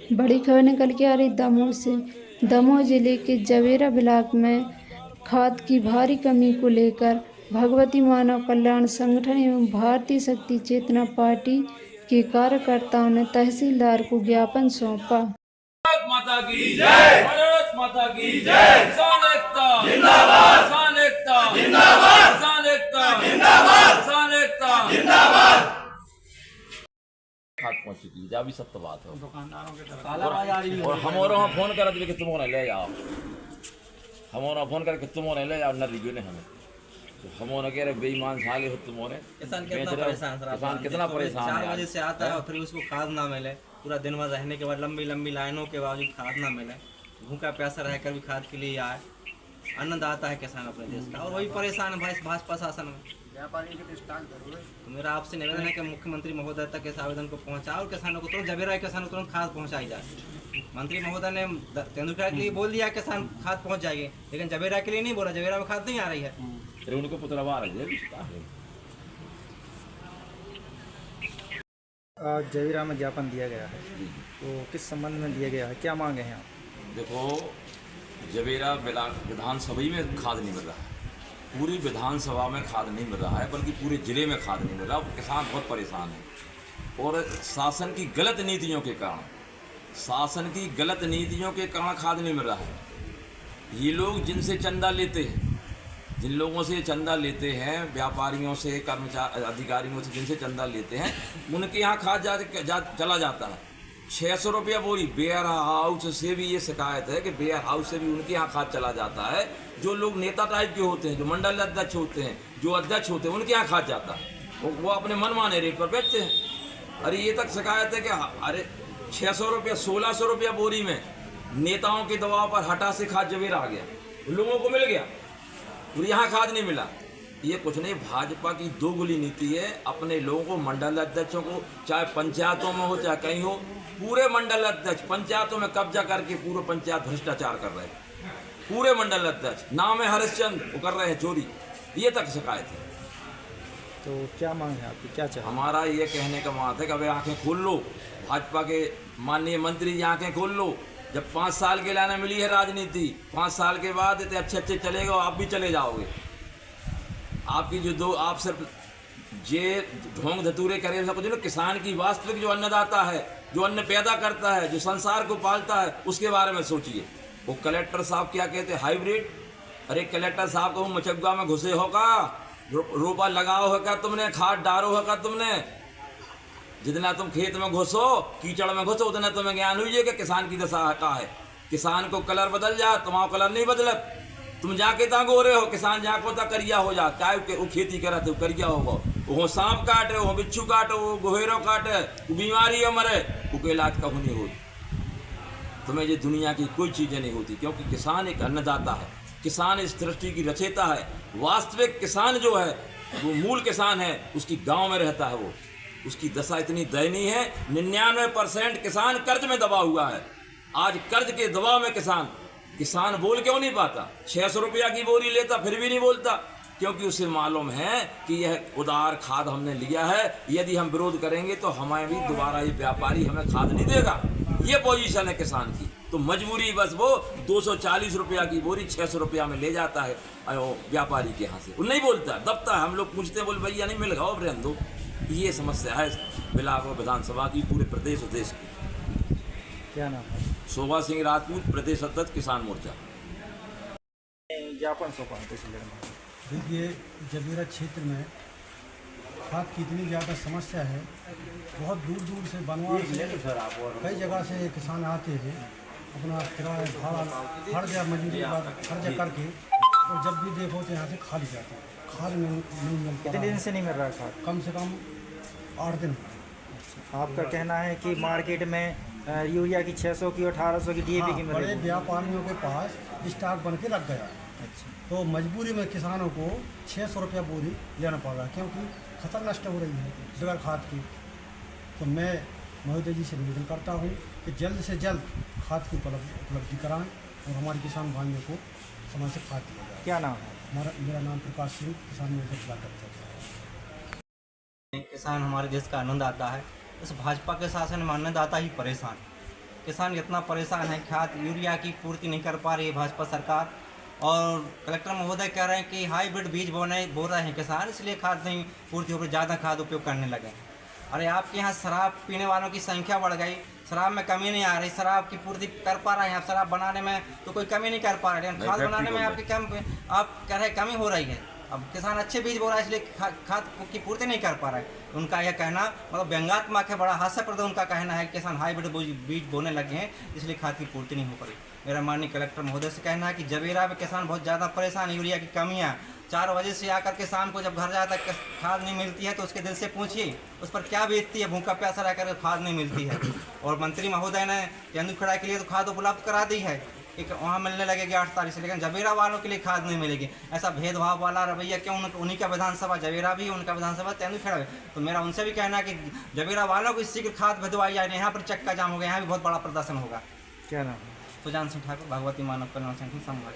बड़ी खबर निकल के आ रही दमोह से। दमोह जिले के जवेरा ब्लॉक में खाद की भारी कमी को लेकर भगवती मानव कल्याण संगठन एवं भारतीय शक्ति चेतना पार्टी के कार्यकर्ताओं ने तहसीलदार को ज्ञापन सौंपा। भारत माता की जय। भारत माता की जय। किसान एकता जिंदाबाद। किसान एकता जिंदाबाद। किसान एकता जिंदाबाद। किसान एकता जिंदाबाद। खाद पहुंच चुकी है, अभी सब तो बात है दुकानदारों के तरफ। और हमारा फोन कर दिए कि तुम ले जाओ, हमारा फोन करके तुम ले जाओ, न रिव्यू ने हमें तो हम कह रहे बेईमान साले हो तुम। किसान कितना परेशान, किसान कितना परेशान है। 4 बजे से आता है और फिर उसको खाद ना मिले, पूरा दिन भर रहने के बाद लंबी लंबी लाइनों के बावजूद खाद ना मिले, भूखा प्यासा रहकर भी खाद के लिए आए। अन्नदाता है किसान अपने देश का और वही परेशान है भाई भाजपा शासन में। तो मेरा आपसे निवेदन है कि मुख्यमंत्री महोदय तक इस आवेदन को पहुंचाओ और किसानों को तुरंत जवेरा किसानों को तुरंत खाद पहुंचाई जाए। मंत्री महोदय ने तेंदुलकर के लिए बोल दिया किसान खाद पहुंच जाएगी, लेकिन जवेरा के लिए नहीं बोला, जवेरा में खाद नहीं आ रही है। उनको पुतलवा रहे आज जवेरा में ज्ञापन दिया गया है, तो किस संबंध में दिया गया है, क्या मांगे हैं आप? देखो, जवेरा विधानसभा में खाद नहीं मिल रहा है, पूरी विधानसभा में खाद नहीं मिल रहा है, बल्कि पूरे जिले में खाद नहीं मिल रहा। किसान बहुत परेशान है और शासन की गलत नीतियों के कारण, खाद नहीं मिल रहा है। ये लोग जिनसे चंदा लेते हैं, जिन लोगों से चंदा लेते हैं, व्यापारियों से, कर्मचारी, अधिकारियों से जिनसे चंदा लेते हैं, उनके यहाँ खाद चला जाता है 600 रुपया बोरी। वेयर हाउस से भी ये शिकायत है कि वेयर हाउस से भी उनके यहाँ खाद चला जाता है। जो लोग नेता टाइप के होते हैं, जो मंडल अध्यक्ष होते हैं, जो अध्यक्ष होते हैं, उनके यहाँ खाद जाता है, वो अपने मनमाने रेट पर बेचते हैं। अरे ये तक शिकायत है कि अरे 600 रुपया 1600 रुपया बोरी में नेताओं के दबाव पर हटा से खाद जवेरा आ गया, लोगों को मिल गया और यहाँ खाद नहीं मिला। ये कुछ नहीं, भाजपा की दोगुली नीति है। अपने लोगों को, मंडल अध्यक्षों को, चाहे पंचायतों में हो चाहे कहीं हो, पूरे मंडल अध्यक्ष पंचायतों में कब्जा करके पूरे पंचायत भ्रष्टाचार कर रहे हैं। पूरे मंडल अध्यक्ष नाम है हरिश्चंद्र, वो कर रहे हैं चोरी। ये तक शिकायत है। तो क्या मांग है आपकी, क्या चाहिए? हमारा ये कहने का बात है कि अभी आंखें खोल लो, भाजपा के माननीय मंत्री जी आंखें खोल लो। जब 5 साल के लाने मिली है राजनीति, 5 साल के बाद इतने अच्छे चलेगा, आप भी चले जाओगे। आपकी जो आप सिर्फ ये ढोंग धतूरे करे सब कुछ ना। किसान की वास्तविक जो अन्नदाता है, जो अन्न पैदा करता है, जो संसार को पालता है, उसके बारे में सोचिए। वो कलेक्टर साहब क्या कहते हैं, हाइब्रिड। अरे कलेक्टर साहब को मचगुआ में घुसे होगा, रोपा लगाओ होगा तुमने, खाद डालो होगा तुमने। जितना तुम खेत में घुसो, कीचड़ में घुसो, उतना तुम्हें ज्ञान हुई कि किसान की दशा का है। किसान को कलर बदल जा, तुम्हारा कलर नहीं बदलत। तुम जाके ता गोरे हो, किसान जहाँ को ता करिया हो जा। क्या वो खेती करा तो करिया होगा, वो सांप काटे, वो बिच्छू काटे, वो गोहेरो काटे, वो बीमारी है मरे, वो इलाज का नहीं होती। तुम्हें ये दुनिया की कोई चीज़ें नहीं होती, क्योंकि किसान एक अन्नदाता है, किसान इस सृष्टि की रचयिता है। वास्तविक किसान जो है, वो मूल किसान है, उसकी गांव में रहता है वो। उसकी दशा इतनी दयनीय है, 99% किसान कर्ज में दबा हुआ है। आज कर्ज के दबाव में किसान बोल क्यों नहीं पाता? 600 रुपया की बोरी लेता फिर भी नहीं बोलता, क्योंकि उसे मालूम है कि यह उदार खाद हमने लिया है, यदि हम विरोध करेंगे तो हमें भी दोबारा ये व्यापारी हमें खाद नहीं देगा। ये पोजीशन है किसान की। तो मजबूरी बस वो 240 रुपया की बोरी 600 रुपया में ले जाता है व्यापारी के यहाँ से। वो नहीं बोलता, दबता है। हम लोग पूछते हैं, बोल भैया नहीं मिल गया ब्रेन दो। ये समस्या है बिलासपुर विधानसभा की, पूरे प्रदेश और देश की। क्या नाम है? शोभा सिंह राजपूत, प्रदेश अध्यक्ष किसान मोर्चा। ज्ञापन सौंपा तहसीलदार में। देखिए, जवेरा क्षेत्र में खाद की इतनी ज़्यादा समस्या है, बहुत दूर दूर से बनवा से कई जगह से किसान आते हैं, अपना किराया भाड़ा खर्चा मजदूरी खर्चा करके, और जब भी देखो तो यहाँ से खाली जाते हैं। खाद नहीं मिल पा कितने रहा दिन से नहीं मिल रहा है खाद? कम से कम 8 दिन। आपका कहना है कि मार्केट में यूरिया की 600 की, 1800 की, डीएपी की बड़े मिलेगी। व्यापारियों के पास स्टॉक बन के लग गया। अच्छा, तो मजबूरी में किसानों को 600 रुपया बोरी लेना पड़ रहा है, क्योंकि फसल नष्ट हो रही है बगैर खाद की। तो मैं महोदय जी से निवेदन करता हूँ कि जल्द से जल्द खाद की उपलब्धि कराएं और हमारे किसान भाइयों को समय से खाद दिया जाए। क्या नाम है? मेरा नाम प्रकाश सिंह, किसान मोर्चा जिला अध्यक्ष है। किसान हमारे देश का अन्नदाता है। इस भाजपा के शासन में अन्नदाता ही परेशान। किसान इतना परेशान है, खाद यूरिया की पूर्ति नहीं कर पा रही है भाजपा सरकार। और कलेक्टर महोदय कह रहे हैं कि हाइब्रिड बीज बो रहे हैं किसान, इसलिए खाद नहीं पूर्ति हो, ज़्यादा खाद उपयोग करने लगे हैं। अरे आपके यहाँ शराब पीने वालों की संख्या बढ़ गई, शराब में कमी नहीं आ रही, शराब की पूर्ति कर पा रहे हैं आप, शराब बनाने में तो कोई कमी नहीं कर पा रहे, लेकिन खाद बनाने में आपकी आप कह रहे कमी हो रही है। अब किसान अच्छे बीज बो रहा है, इसलिए खाद की पूर्ति नहीं कर पा रहे। उनका यह कहना मतलब व्यंग्यात्मक है, बड़ा हास्यप्रद उनका कहना है कि किसान हाइब्रिड बीज बोने लगे हैं, इसलिए खाद की पूर्ति नहीं हो पा रही। मेरा माननीय कलेक्टर महोदय से कहना है कि जबेरा में किसान बहुत ज़्यादा परेशान है, यूरिया की कमियाँ 4 बजे से आकर के शाम को जब घर जाता है खाद नहीं मिलती है तो उसके दिल से पूछिए उस पर क्या बीतती है, भूखा प्यासा रह कर खाद नहीं मिलती है। और मंत्री महोदय ने तेंदुखेड़ा के लिए तो खाद उपलब्ध करा दी है, एक वहाँ मिलने लगेगी 8 तारीख से, लेकिन जबेरा वालों के लिए खाद नहीं मिलेगी। ऐसा भेदभाव वाला रवैया क्यों? उन्हीं का विधानसभा जबेरा भी, उनका विधानसभा तेंदुखेड़ा भी। तो मेरा उनसे भी कहना है कि जबेरा वालों को शीघ्र खाद भिजवाई जाए, यहाँ पर चक्का जाम हो गया, यहाँ भी बहुत बड़ा प्रदर्शन होगा। क्या नाम है? सुजान सिंह ठाकुर, भगवती मानव कल्याण संगठन संभाग।